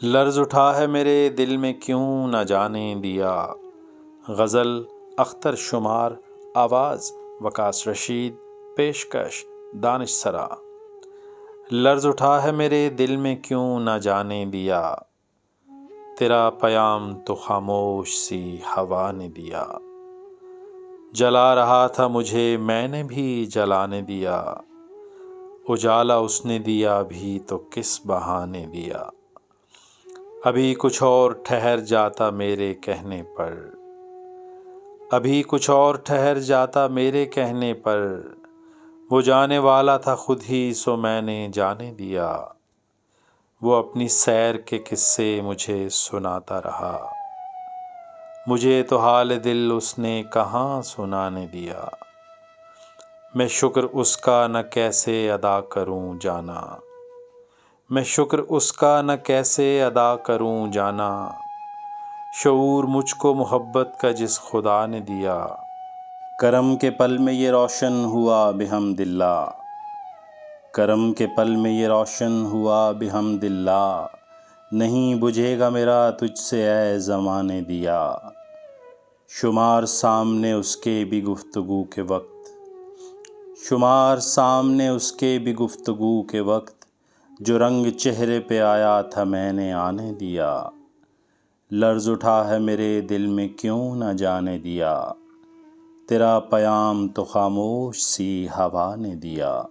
لرز اٹھا ہے میرے دل میں کیوں نہ جانے دیا۔ غزل اختر شمار، آواز وکاس رشید، پیشکش دانش سرا۔ لرز اٹھا ہے میرے دل میں کیوں نہ جانے دیا، تیرا پیام تو خاموش سی ہوا نے دیا۔ جلا رہا تھا مجھے میں نے بھی جلانے دیا، اجالا اس نے دیا بھی تو کس بہانے دیا۔ ابھی کچھ اور ٹھہر جاتا میرے کہنے پر، ابھی کچھ اور ٹھہر جاتا میرے کہنے پر، وہ جانے والا تھا خود ہی سو میں نے جانے دیا۔ وہ اپنی سیر کے قصے مجھے سناتا رہا، مجھے تو حال دل اس نے کہاں سنانے دیا۔ میں شکر اس کا نہ کیسے ادا کروں جانا، میں شکر اس کا نہ کیسے ادا کروں جانا۔ شعور مجھ کو محبت کا جس خدا نے دیا، کرم کے پل میں یہ روشن ہوا بحمد اللہ، کرم کے پل میں یہ روشن ہوا بحمد اللہ۔ نہیں بجھے گا میرا تجھ سے اے زمانے دیا، شمار سامنے اس کے بھی گفتگو کے وقت، شمار سامنے اس کے بھی گفتگو کے وقت، جو رنگ چہرے پہ آیا تھا میں نے آنے دیا۔ لرز اٹھا ہے میرے دل میں کیوں نہ جانے دیا، تیرا پیام تو خاموش سی ہوا نے دیا۔